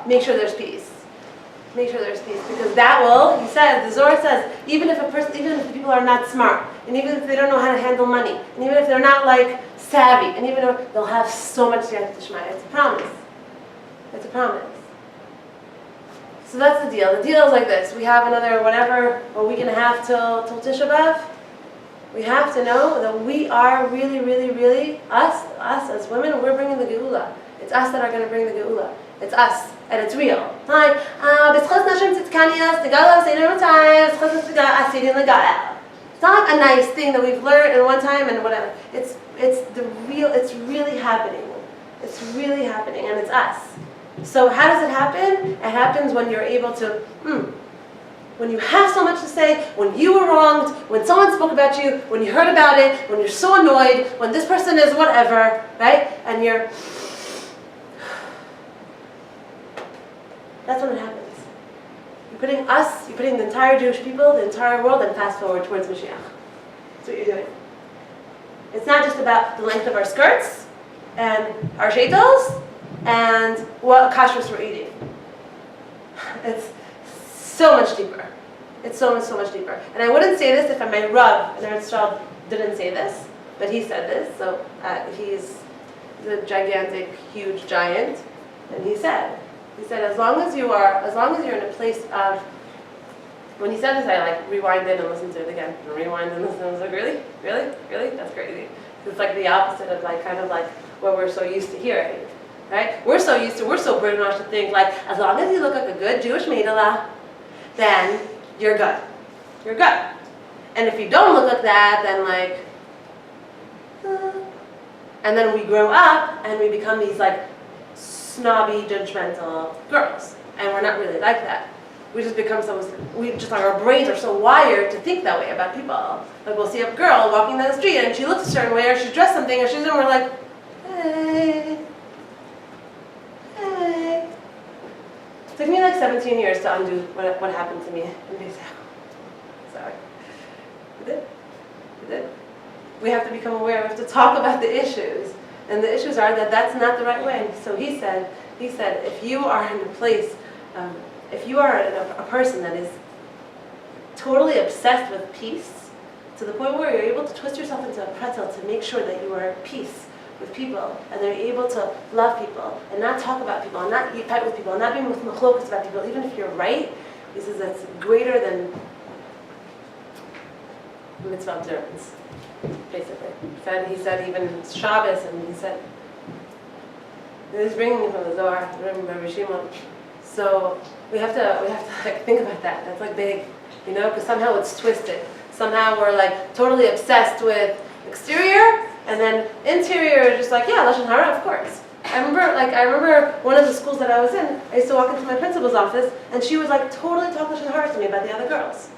make sure there's peace. Make sure there's peace, because that will, he says, the Zohar says, even if the people are not smart, and even if they don't know how to handle money, and even if they're not like savvy, and even if they'll have so much siyata d'shmaya. It's a promise. It's a promise. So that's the deal. The deal is like this. We have another a week and a half till Tisha B'Av. We have to know that we are really, really, really, us as women, we're bringing the Geula. It's us that are going to bring the Geula. It's us, and it's real. Like, it's not like a nice thing that we've learned in one time and whatever. It's really happening. It's really happening, and it's us. So how does it happen? It happens when you're able to, when you have so much to say, when you were wronged, when someone spoke about you, when you heard about it, when you're so annoyed, when this person is whatever, right? And that's when it happens. You're putting the entire Jewish people, the entire world, and fast forward towards Mashiach. That's what you're doing. It's not just about the length of our skirts, and our sheitos, and what kashrus we're eating. It's so much deeper. It's so much deeper. And I wouldn't say this if my Rav in Eretz Yisrael didn't say this, but he said this. So he's the gigantic, huge giant, and he said, as long as you're in a place of, when he said this, I like rewinded and listened to it again, and rewind and listen. I was like, really? That's crazy. It's like the opposite of like kind of like what we're so used to hearing, right? We're so brainwashed to think like, as long as you look like a good Jewish meidala, then you're good. You're good. And if you don't look like that, then like, and then we grow up and we become these like snobby, judgmental girls, and we're not really like that. We just become our brains are so wired to think that way about people. Like we'll see a girl walking down the street and she looks a certain way, or she's dressed something, and we're like, hey. It took me like 17 years to undo what happened to me in Beis. Sorry. We did. We have to become aware. We have to talk about the issues. And the issues are that that's not the right way. So he said, if you are in a place, if you are a person that is totally obsessed with peace, to the point where you're able to twist yourself into a pretzel to make sure that you are at peace with people, and they're able to love people, and not talk about people, and not fight with people, and not be with machlokas about people, even if you're right, he says that's greater than mitzvah observance. Basically, he said even Shabbos, and he said, this is bringing me from the Zohar, from Rabbi Shimon. So we have to like think about that. That's like big, because somehow it's twisted. Somehow we're like totally obsessed with exterior, and then interior is just like, yeah, lashon hara, of course. I remember one of the schools that I was in. I used to walk into my principal's office, and she was like totally talking lashon hara to me about the other girls.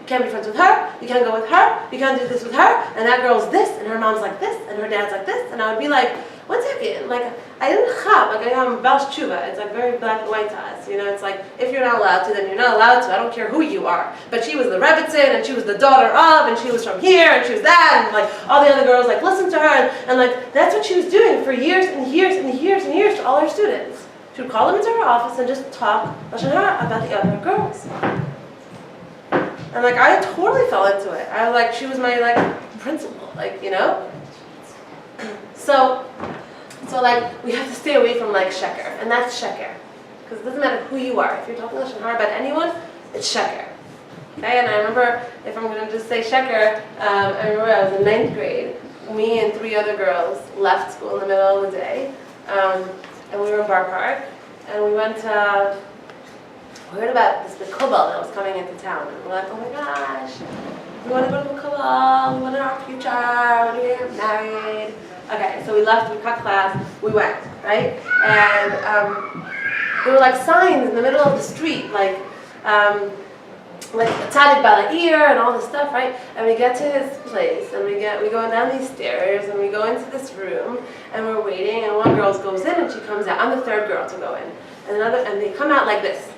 You can't be friends with her, you can't go with her, you can't do this with her, and that girl's this, and her mom's like this, and her dad's like this, and I would be like, one second, like, I didn't chab, like I'm Baal Tshuva, it's like very black and white to us, it's like, if you're not allowed to, then you're not allowed to, I don't care who you are, but she was the Rebbitzin, and she was the daughter of, and she was from here, and she was that, and like, all the other girls, like, listened to her, and like, that's what she was doing for years, and years, and years, and years to all her students. She would call them into her office and just talk lashon hara about the other girls. And like, I totally fell into it. I was like, she was my like principal, like, So like, we have to stay away from like sheker, and that's sheker. Because it doesn't matter who you are. If you're talking lashon hara about anyone, it's sheker. Okay, and I remember, if I'm going to just say sheker, I remember I was in 9th grade. Me and 3 other girls left school in the middle of the day, and we were in Bar Park, and we went to, we heard about this Mikubal that was coming into town, and we're like, oh my gosh, we want to go to Mikubal, we want our future, we want to get married. Okay, so we left, we cut class, we went, right? And there were like signs in the middle of the street, like Tzadik Bala'ir and all this stuff, right? And we get to his place, and we go down these stairs, and we go into this room, and we're waiting, and one girl goes in, and she comes out. I'm the 3rd girl to go in, and they come out like this.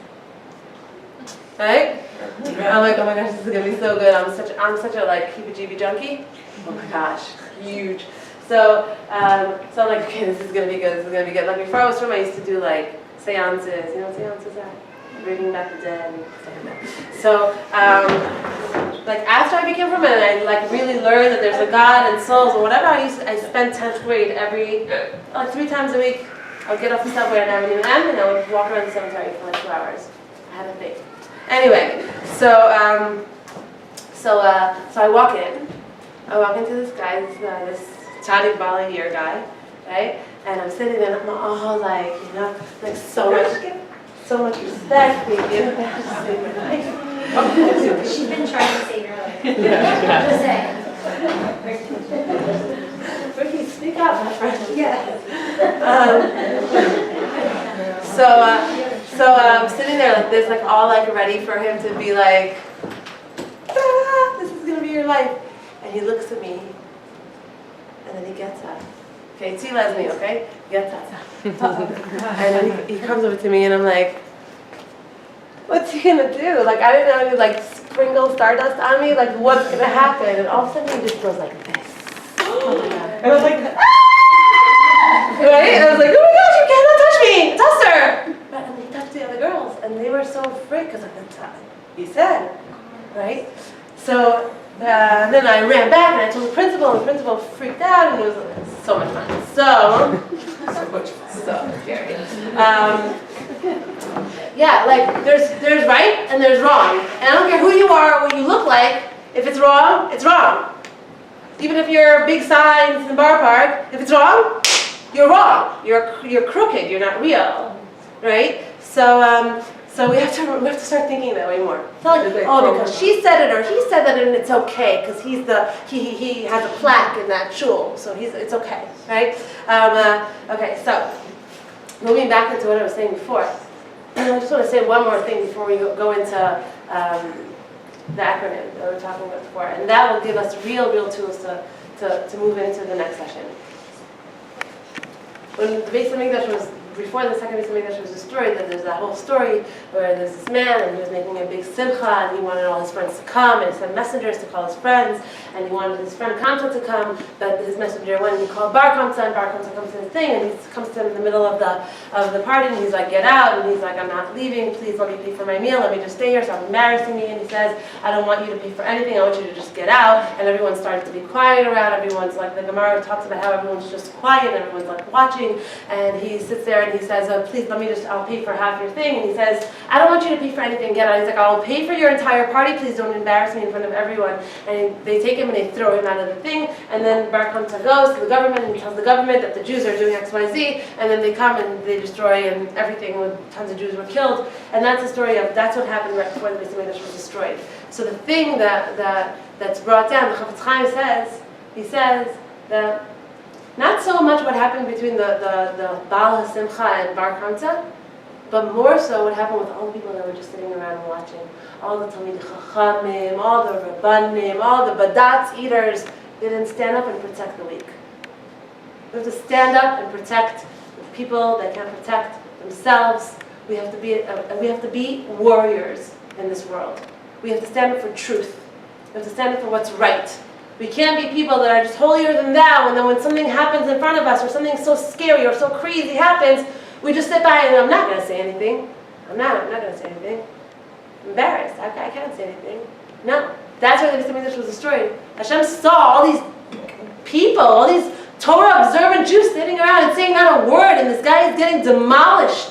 Right? I'm like, oh my gosh, this is gonna be so good. I'm such a like heebie-jeebie junkie. Oh my gosh, huge. So I'm like, okay, this is gonna be good. Like before I was from, I used to do like seances. You know what seances are? Bringing back the dead and stuff like that. So, like after I became from it, I like really learned that there's a God and souls or whatever. I spent 10th grade every, like 3 times a week. I would get off the subway at Avenue M and I would walk around the cemetery for like 2 hours. I had a thing. Anyway, so I walk in. I walk into this guy, this Tzadik Bali here guy, right? And I'm sitting there and I'm all like, you know, like so much respect, you know, just saved my life. She's been trying to save your life. Just saying. Ricky, speak up, my friend. Yeah. So I'm sitting there like this, like all like ready for him to be like, ah, this is gonna be your life. And he looks at me, and then he gets up. Okay, Tzila's me, okay? He gets up. And then he comes over to me, and I'm like, what's he gonna do? Like, I didn't know he would like sprinkle stardust on me. Like, what's gonna happen? And all of a sudden, he just goes like this. Oh my God. And I was like, ah! Right? And I was like, oh my gosh, you cannot touch me! Touch her! But and he touched the other girls, and they were so afraid because of the time he said, right? So then I ran back and I told the principal, and the principal freaked out, and it was so much fun. So much fun. So scary. Yeah, like there's right and there's wrong, and I don't care who you are or what you look like. If it's wrong, it's wrong. Even if you're big signs in the bar park, if it's wrong, you're wrong. You're crooked. You're not real, right? So we have to start thinking that way more. It's not like, oh, because she said it or he said that and it's okay because he has a plaque in that shul, so it's okay, right? Okay, so moving back into what I was saying before, I just want to say one more thing before we go into the acronym that we were talking about before, and that will give us real tools to move into the next session. When the Beis Hamikdash was, before the second Beis Hamikdash was destroyed, there's that whole story where there's this man and he was making a big simcha and he wanted all his friends to come and he sent messengers to call his friends and he wanted his friend Kamsa to come, but his messenger went and he called Bar Kamsa and Bar Kamsa comes to the thing and he comes to him in the middle of the party and he's like, get out, and he's like, I'm not leaving, please let me pay for my meal, let me just stay here, stop embarrassing me, and he says, I don't want you to pay for anything, I want you to just get out, and everyone started to be quiet around, everyone's like, the Gemara talks about how everyone's just quiet and everyone's like watching, and he sits there and he says, please let me just, I'll pay for half your thing, and he says, I don't want you to pay for anything, get out. He's like, I'll pay for your entire party, please don't embarrass me in front of everyone. And they take him and they throw him out of the thing, and then Bar Kamsa goes to the government and he tells the government that the Jews are doing X, Y, Z, and then they come and they destroy and everything, with tons of Jews were killed, and that's the story of, that's what happened right before the Beis Hamikdash was destroyed. So the thing that's brought down, the Chafetz Chaim says, he says that not so much what happened between the Baal HaSimcha and Bar Kamsa, but more so what happened with all the people that were just sitting around and watching. All the Talmid Chachamim, all the Rabbanim, all the Badatz eaters, they didn't stand up and protect the weak. We have to stand up and protect the people that can't protect themselves. We have to be warriors in this world. We have to stand up for truth. We have to stand up for what's right. We can't be people that are just holier than thou, and then when something happens in front of us, or something so scary or so crazy happens, we just sit by and I'm not going to say anything. I'm not going to say anything. I'm embarrassed. I can't say anything. No. That's why the Beis Hamikdash was destroyed. Hashem saw all these people, all these Torah-observant Jews sitting around and saying not a word, and this guy is getting demolished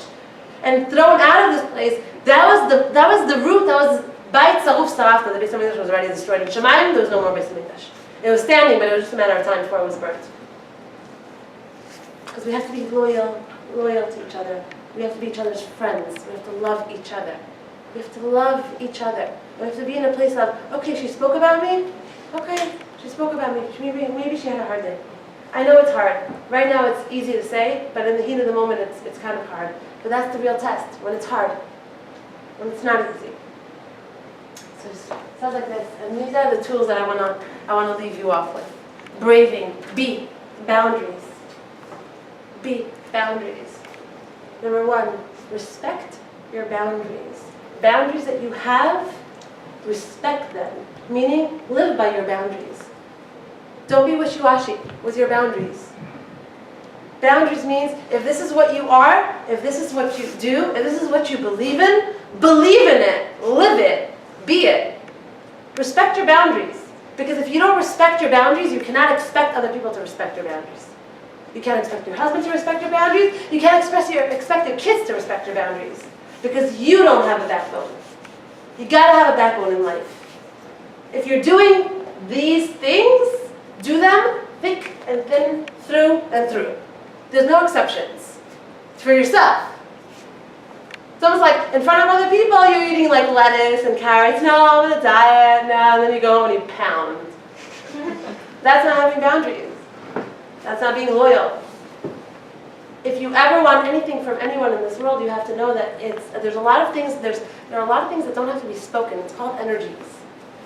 and thrown out of this place. That was the root. That was Beit Saruf Sarafta. The Beis Hamikdash was already destroyed. In Shemayim, there was no more Beis Hamikdash. It was standing, but it was just a matter of time before it was burnt. Because we have to be loyal to each other. We have to be each other's friends. We have to love each other. We have to love each other. We have to be in a place of, okay, she spoke about me. Okay, she spoke about me. Maybe she had a hard day. I know it's hard. Right now it's easy to say, but in the heat of the moment it's kind of hard. But that's the real test, when it's hard. When it's not easy. So it sounds like this. And these are the tools that I want to leave you off with. Braving. Be. Boundaries. Be. Boundaries. Number 1, respect your boundaries. Boundaries that you have, respect them. Meaning, live by your boundaries. Don't be wishy-washy with your boundaries. Boundaries means if this is what you are, if this is what you do, if this is what you believe in it, live it, be it. Respect your boundaries. Because if you don't respect your boundaries, you cannot expect other people to respect your boundaries. You can't expect your husband to respect your boundaries. You can't expect your kids to respect your boundaries. Because you don't have a backbone. You gotta have a backbone in life. If you're doing these things, do them thick and thin, through and through. There's no exceptions. It's for yourself. It's almost like in front of other people, you're eating like lettuce and carrots. No, I'm on a diet. No, and then you go home and you pound. That's not having boundaries. That's not being loyal. If you ever want anything from anyone in this world, you have to know that there are a lot of things that don't have to be spoken. It's called energies.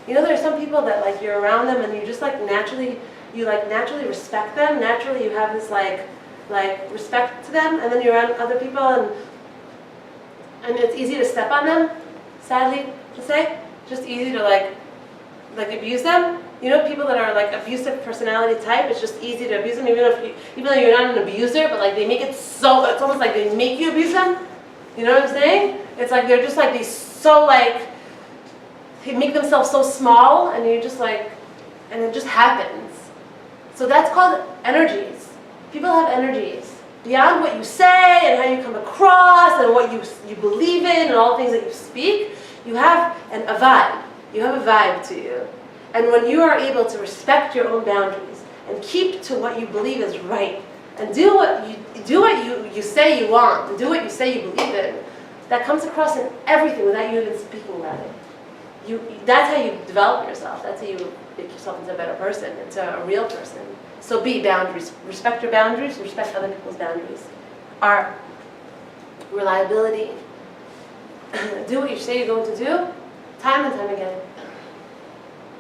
You know, there are some people that like you're around them and you just like naturally respect them. Naturally, you have this like respect to them, and then you're around other people and it's easy to step on them. Sadly to say, just easy to like abuse them. You know, people that are like abusive personality type, it's just easy to abuse them, even though you're not an abuser, but like they make it so, it's almost like they make you abuse them. You know what I'm saying? It's like they're just like they make themselves so small, and you're just like, and it just happens. So that's called energies. People have energies. Beyond what you say and how you come across and what you believe in and all the things that you speak, you have a vibe. You have a vibe to you. And when you are able to respect your own boundaries and keep to what you believe is right, and do what you say you want, and do what you say you believe in, that comes across in everything without you even speaking about it. That's how you develop yourself. That's how you make yourself into a better person, into a real person. So be boundaries. Respect your boundaries. Respect other people's boundaries. Our reliability. Do what you say you're going to do, time and time again.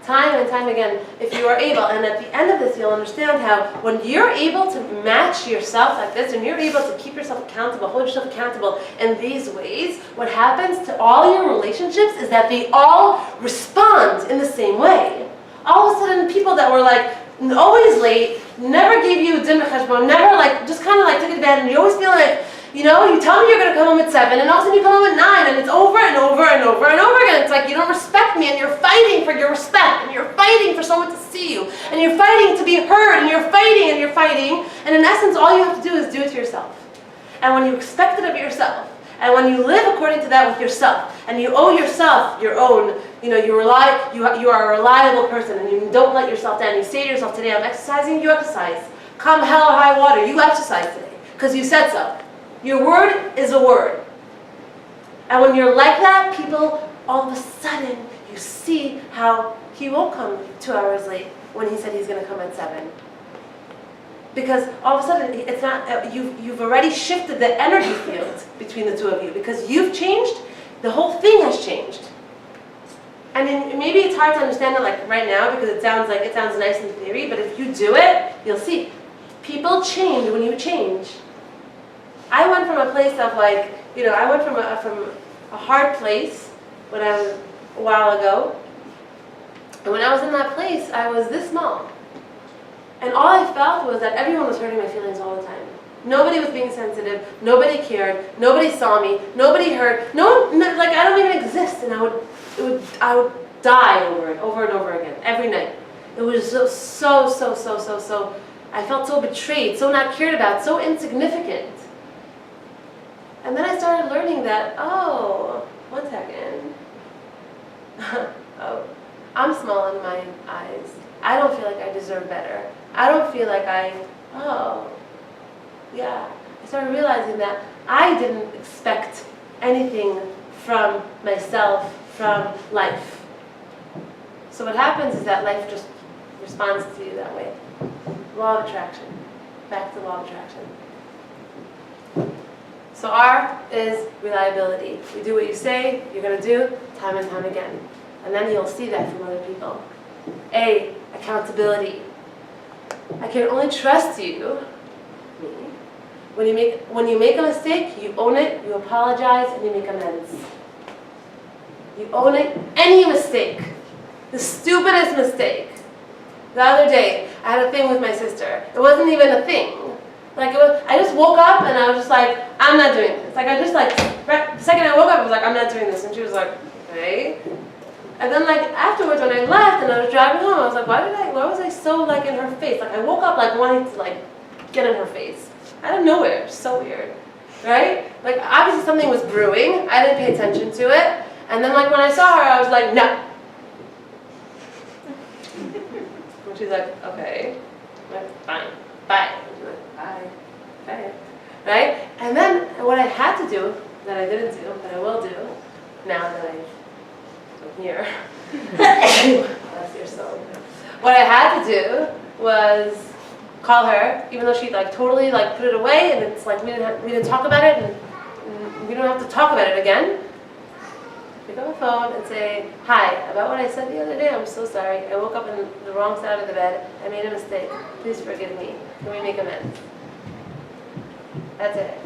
Time and time again, if you are able. And at the end of this, you'll understand how when you're able to match yourself like this, and you're able to keep yourself accountable, hold yourself accountable in these ways, what happens to all your relationships is that they all respond in the same way. All of a sudden, people that were like always late, never gave you din v'cheshbon, never like, just kind of like took it to bed, and you always feel like, you know, you tell me you're going to come home at 7, and all of a sudden you come home at 9, and it's over and over and over and over again. It's like you don't respect me, and you're fighting for your respect, and you're fighting for someone to see you, and you're fighting to be heard, and you're fighting, and in essence, all you have to do is do it to yourself. And when you expect it of yourself, and when you live according to that with yourself, and you owe yourself your own, you know, you are a reliable person, and you don't let yourself down. You say to yourself, today I'm exercising, you exercise. Come hell or high water, you exercise today, because you said so. Your word is a word. And when you're like that, people, all of a sudden, you see how he won't come 2 hours late when he said he's going to come at 7. Because all of a sudden, it's not, you've already shifted the energy field between the two of you. Because you've changed, the whole thing has changed. I mean, maybe it's hard to understand it like right now because it sounds nice in theory, but if you do it, you'll see. People change when you change. I went from a place of like, you know, I went from a hard place when I was a while ago. And when I was in that place, I was this small. And all I felt was that everyone was hurting my feelings all the time. Nobody was being sensitive. Nobody cared. Nobody saw me. Nobody heard. Like I don't even exist. And I would die over and over again every night. It was so. I felt so betrayed, so not cared about, so insignificant. And then I started learning that, oh, one second. Oh, I'm small in my eyes. I don't feel like I deserve better. I don't feel like yeah. I started realizing that I didn't expect anything from myself, from life. So what happens is that life just responds to you that way. Law of attraction. Back to law of attraction. So R is reliability. You do what you say you're going to do time and time again. And then you'll see that from other people. A, accountability. I can only trust you, me. When you make a mistake, you own it, you apologize, and you make amends. You own it, any mistake. The stupidest mistake. The other day, I had a thing with my sister. It wasn't even a thing. Like I just woke up and I was just like, I'm not doing this. Like I just like, right, the second I woke up, I was like, I'm not doing this. And she was like, okay. And then like afterwards when I left and I was driving home, I was like, why was I so like in her face? Like I woke up like wanting to like get in her face. Out of nowhere, so weird, right? Like obviously something was brewing, I didn't pay attention to it. And then like when I saw her, I was like, no. And she's like, okay. I'm like, fine, bye. And she's like, bye, okay. Right? And then what I had to do, that I didn't do, but I will do, now that I'm here. Bless your soul. What I had to do was call her, even though she like totally like put it away, and it's like we didn't talk about it, and we don't have to talk about it again. Pick up a phone and say, hi, about what I said the other day, I'm so sorry. I woke up in the wrong side of the bed. I made a mistake. Please forgive me. Can we make amends? That's it.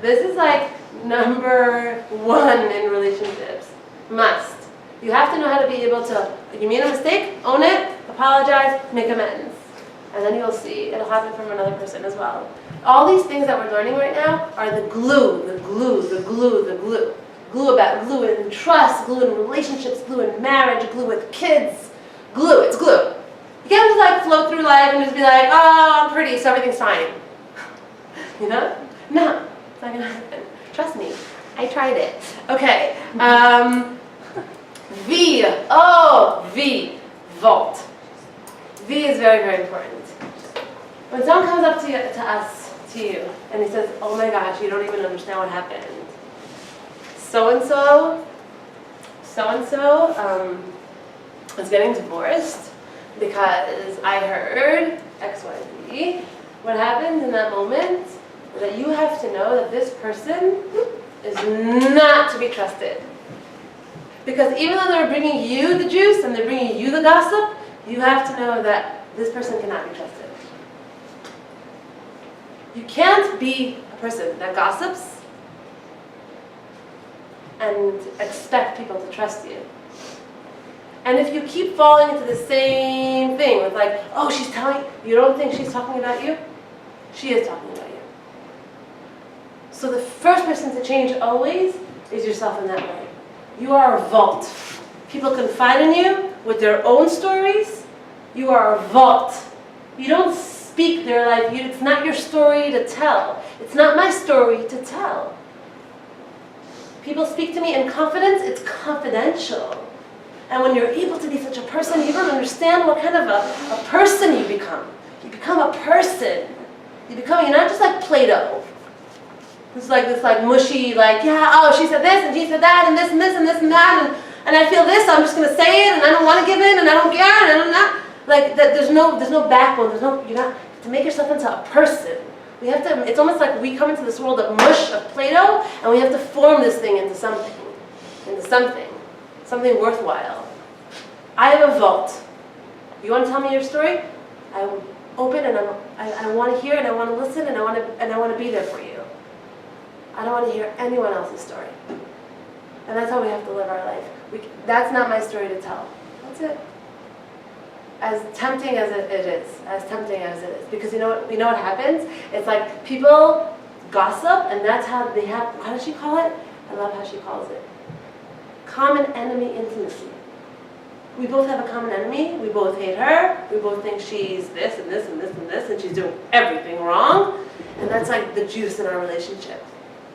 This is like number one in relationships. Must. You have to know how to be able to, you made a mistake, own it, apologize, make amends. And then you'll see it'll happen from another person as well. All these things that we're learning right now are the glue, the glue, the glue, the glue. Glue in trust, glue in relationships, glue in marriage, glue with kids. Glue, it's glue. You can't just like float through life and just be like, oh, I'm pretty, so everything's fine. You know? No, it's not gonna happen. Trust me, I tried it. Okay, V, oh, V, vault. V is very, very important. When someone comes up to you, and he says, oh my gosh, you don't even understand what happened. So-and-so is getting divorced because I heard X, Y, Z. What happens in that moment is that you have to know that this person is not to be trusted. Because even though they're bringing you the juice and they're bringing you the gossip, you have to know that this person cannot be trusted. You can't be a person that gossips and expect people to trust you. And if you keep falling into the same thing with like, oh, she's telling you, don't think she's talking about you? She is talking about you. So the first person to change always is yourself in that way. You are a vault. People confide in you with their own stories. You are a vault. You don't speak their life. It's not your story to tell. It's not my story to tell. People speak to me in confidence. It's confidential. And when you're able to be such a person, you don't understand what kind of a person you become. You become a person. You're not just like Play-Doh. It's like this like mushy, like, yeah, oh, she said this and she said that and this and this and this and that and I feel this, so I'm just gonna say it and I don't want to give in and I don't care and I'm not like that. There's no backbone. You're not to make yourself into a person. We have to. It's almost like we come into this world of mush, of Play-Doh, and we have to form this thing into something worthwhile. I have a vault. You want to tell me your story? I'm open and I want to hear and I want to listen and I want to be there for you. I don't want to hear anyone else's story. And that's how we have to live our life. That's not my story to tell. That's it. As tempting as it is. Because you know what happens? It's like people gossip and that's how they have, how does she call it? I love how she calls it. Common enemy intimacy. We both have a common enemy. We both hate her. We both think she's this and this and this and this and she's doing everything wrong. And that's like the juice in our relationship.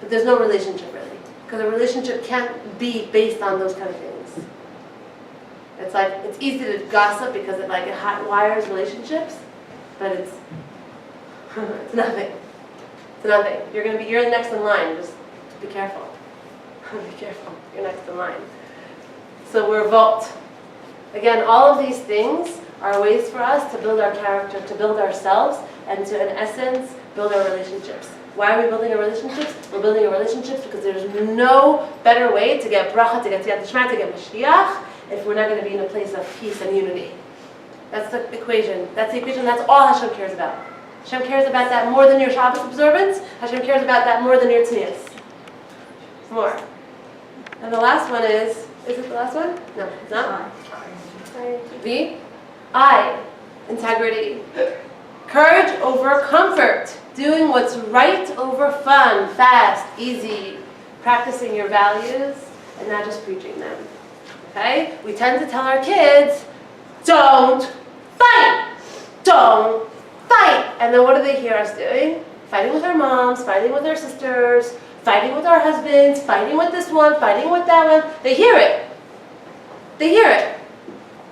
But there's no relationship really. Because a relationship can't be based on those kind of things. It's like, it's easy to gossip because it hot wires relationships, but it's nothing. It's nothing. You're next in line, just be careful. Be careful, you're next in line. So we're vault. Again, all of these things are ways for us to build our character, to build ourselves, and to, in essence, build our relationships. Why are we building our relationships? We're building our relationships because there's no better way to get bracha, to get Siyat Dishma, to get Mashiach, if we're not going to be in a place of peace and unity. That's the equation. That's all Hashem cares about. Hashem cares about that more than your Shabbos observance. Hashem cares about that more than your tznius. More. And the last one is it the last one? No, it's not. V. I. Integrity. Courage over comfort. Doing what's right over fun, fast, easy. Practicing your values and not just preaching them. Okay? We tend to tell our kids, don't fight! Don't fight! And then what do they hear us doing? Fighting with our moms, fighting with our sisters, fighting with our husbands, fighting with this one, fighting with that one. They hear it. They hear it.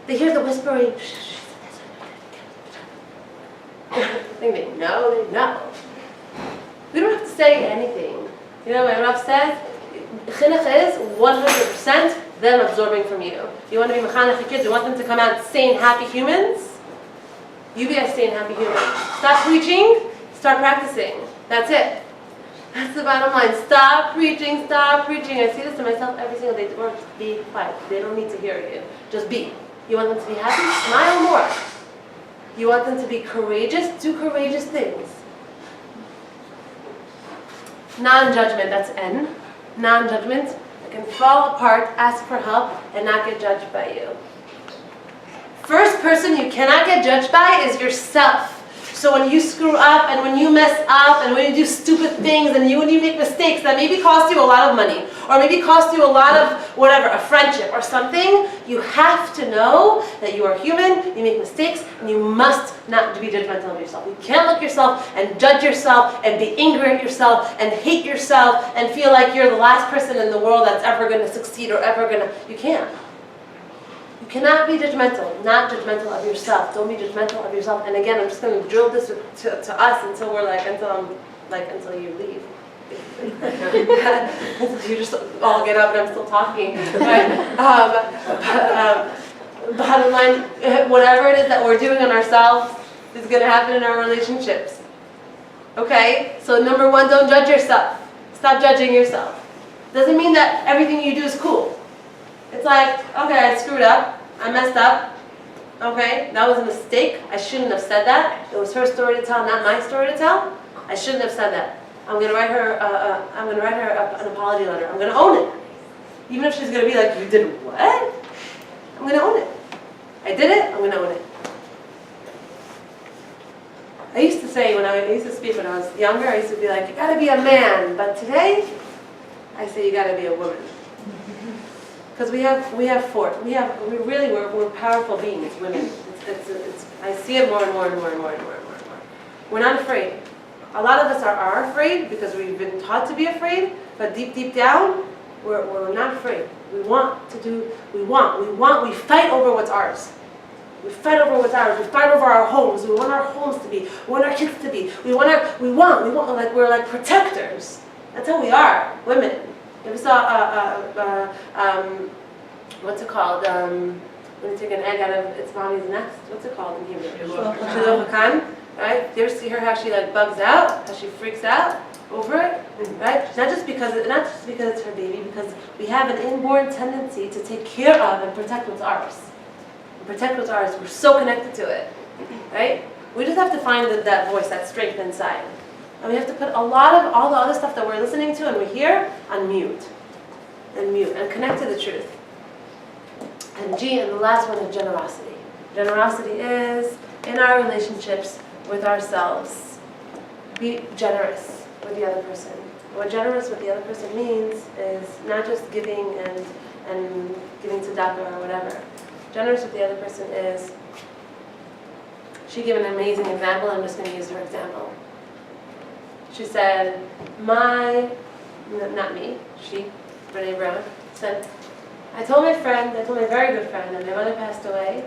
They hear the whispering. They know, they know. We don't have to say anything. You know what Rav says? Chinuch is 100% them absorbing from you. You want to be mechanech your kids, you want them to come out sane, happy humans? You be a sane, happy human. Stop preaching, start practicing. That's it. That's the bottom line. Stop preaching, stop preaching. I see this to myself every single day. Or be quiet. They don't need to hear you. Just be. You want them to be happy? Smile more. You want them to be courageous? Do courageous things. Non-judgment, that's N. Non-judgment. I can fall apart, ask for help, and not get judged by you. First person you cannot get judged by is yourself. So when you screw up, and when you mess up, and when you do stupid things, and when you make mistakes that maybe cost you a lot of money, or maybe cost you a lot of whatever, a friendship or something, you have to know that you are human, you make mistakes, and you must not be judgmental of yourself. You can't look at yourself and judge yourself and be angry at yourself and hate yourself and feel like you're the last person in the world that's ever going to succeed or ever going to... You can't. You cannot be judgmental, not judgmental of yourself. Don't be judgmental of yourself. And again, I'm just going to drill this to us until we're until you leave. Until you just all get up and I'm still talking. Right? Bottom line, whatever it is that we're doing on ourselves is going to happen in our relationships. Okay? So number one, don't judge yourself. Stop judging yourself. Doesn't mean that everything you do is cool. It's like, okay, I screwed up. I messed up. Okay, that was a mistake. I shouldn't have said that. It was her story to tell, not my story to tell. I shouldn't have said that. I'm gonna write her. An apology letter. I'm gonna own it, even if she's gonna be like, "You did what?" I'm gonna own it. I did it. I'm gonna own it. I used to say I used to speak when I was younger. I used to be like, "You gotta be a man," but today, I say you gotta be a woman. Because we're powerful beings, women. I see it more and more and more and more and more and more and more. We're not afraid. A lot of us are afraid because we've been taught to be afraid, but deep down, we're not afraid. We fight over what's ours. We fight over what's ours. We fight over our homes. We want our homes to be. We want our kids to be. We want, like we're like protectors. That's how we are, women. You ever saw, what's it called? When you take an egg out of its mommy's nest, what's it called in Hebrew? Shiloh. Right? You ever see her how she like bugs out, how she freaks out over it, right? Not just because it's her baby, because we have an inborn tendency to take care of and protect what's ours. Protect what's ours. We're so connected to it, right? We just have to find that voice, that strength inside. And we have to put a lot of all the other stuff that we're listening to and we hear on mute. And connect to the truth. And G, and the last one is generosity. Generosity is in our relationships with ourselves. Be generous with the other person. What generous with the other person means is not just giving and giving tzedakah or whatever. Generous with the other person is, she gave an amazing example, I'm just going to use her example. She said, not me, she, Brene Brown, said, I told my very good friend, that my mother passed away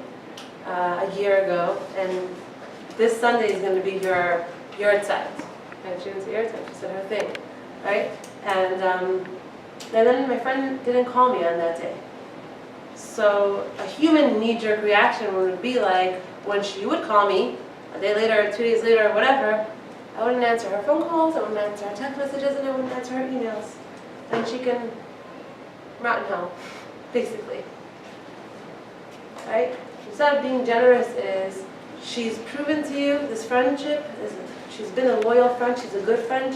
a year ago, and this Sunday is going to be your yahrzeit. And she didn't say yahrzeit, she said her thing, right? And then my friend didn't call me on that day. So a human knee-jerk reaction would be like, when she would call me, a day later, 2 days later, or whatever, I wouldn't answer her phone calls, I wouldn't answer her text messages, and I wouldn't answer her emails. Then she can rot in hell, basically. Right? Instead of being generous is, she's proven to you this friendship, she's been a loyal friend, she's a good friend,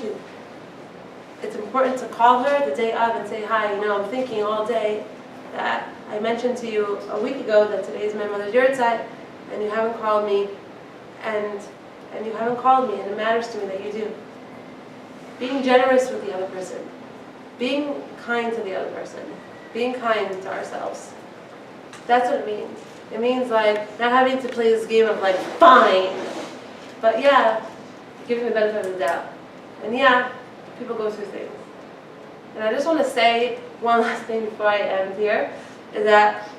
it's important to call her the day of and say, hi, I'm thinking all day that I mentioned to you a week ago that today is my mother's yahrzeit, and you haven't called me, and and you haven't called me, and it matters to me that you do. Being generous with the other person. Being kind to the other person. Being kind to ourselves. That's what it means. It means like not having to play this game of like, fine. But yeah, giving the benefit of the doubt. And yeah, people go through things. And I just want to say one last thing before I end here, is that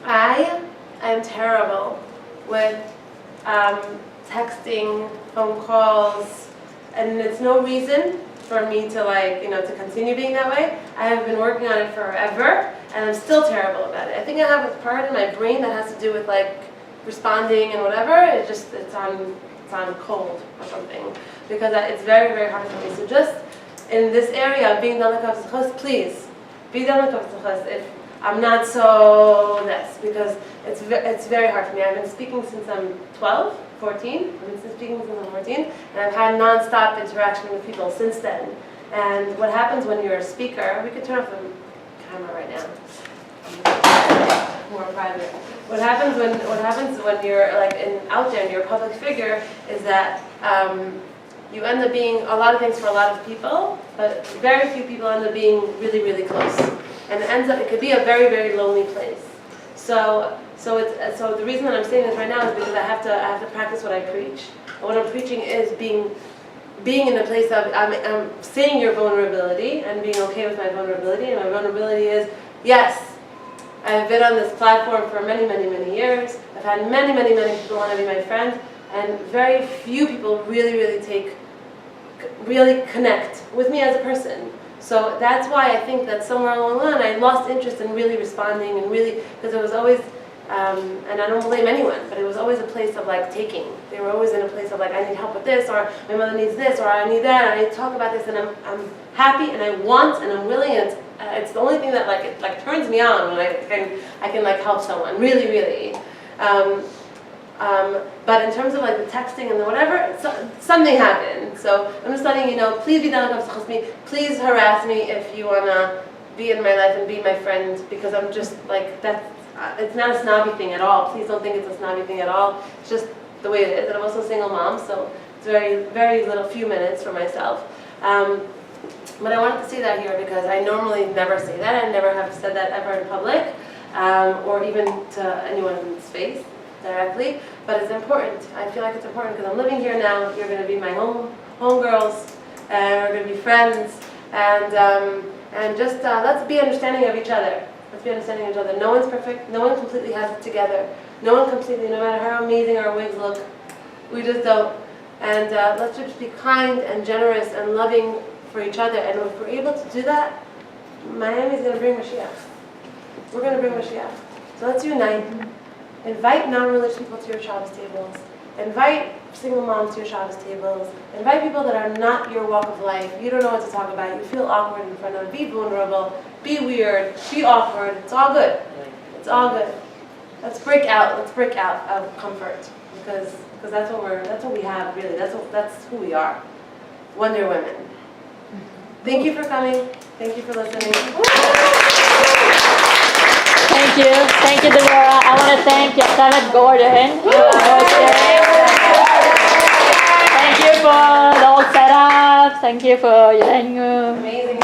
I am terrible with texting, phone calls, and it's no reason for me to like, to continue being that way. I have been working on it forever, and I'm still terrible about it. I think I have a part in my brain that has to do with like responding and whatever. It's on cold or something, because it's very, very hard for me. So just in this area of being delicate, please be delicate if I'm not so this, because it's very hard for me. I've been speaking since I'm 12, 14. I've been speaking since I'm 14, and I've had non-stop interaction with people since then. And what happens when you're a speaker, we could turn off the camera right now. More private. What happens when you're like out there and you're a public figure is that you end up being a lot of things for a lot of people, but very few people end up being really, really close. And it could be a very, very lonely place. So the reason that I'm saying this right now is because I have to practice what I preach. And what I'm preaching is being in a place of I'm saying your vulnerability and being okay with my vulnerability. And my vulnerability is, yes, I've been on this platform for many, many, many years. I've had many, many, many people want to be my friend, and very few people really connect with me as a person. So that's why I think that somewhere along the line I lost interest in really responding and really, because it was always, and I don't blame anyone, but it was always a place of like taking. They were always in a place of like, I need help with this, or my mother needs this, or I need that, and I need to talk about this, and I'm happy and I want and I'm willing, and it's the only thing that like turns me on when I can like help someone, really. But in terms of like the texting and the whatever, something happened. So I'm just letting you know, please be delicate with me. Please harass me if you wanna be in my life and be my friend, because I'm just like, it's not a snobby thing at all. Please don't think it's a snobby thing at all. It's just the way it is. And I'm also a single mom, so it's very, very little few minutes for myself. But I wanted to say that here because I normally never say that. I never have said that ever in public, or even to anyone in space directly. But it's important. I feel like it's important because I'm living here now. You're going to be my homegirls, and we're going to be friends. And just let's be understanding of each other. Let's be understanding of each other. No one's perfect. No one completely has it together. No one completely, no matter how amazing our wigs look, we just don't. And let's just be kind and generous and loving for each other. And if we're able to do that, Miami's going to bring Mashiach. We're going to bring Mashiach. So let's unite. Invite non-religious people to your Shabbos tables. Invite single moms to your Shabbos tables. Invite people that are not your walk of life. You don't know what to talk about. You feel awkward in front of. Be vulnerable. Be weird. Be awkward. It's all good. It's all good. Let's break out. Let's break out of comfort, because that's what we have really. That's who we are. Wonder Women. Thank you for coming. Thank you for listening. Thank you, Deborah. I want to thank Yosemite Gordon. Thank you for the whole setup. Thank you for your dining room. Amazing.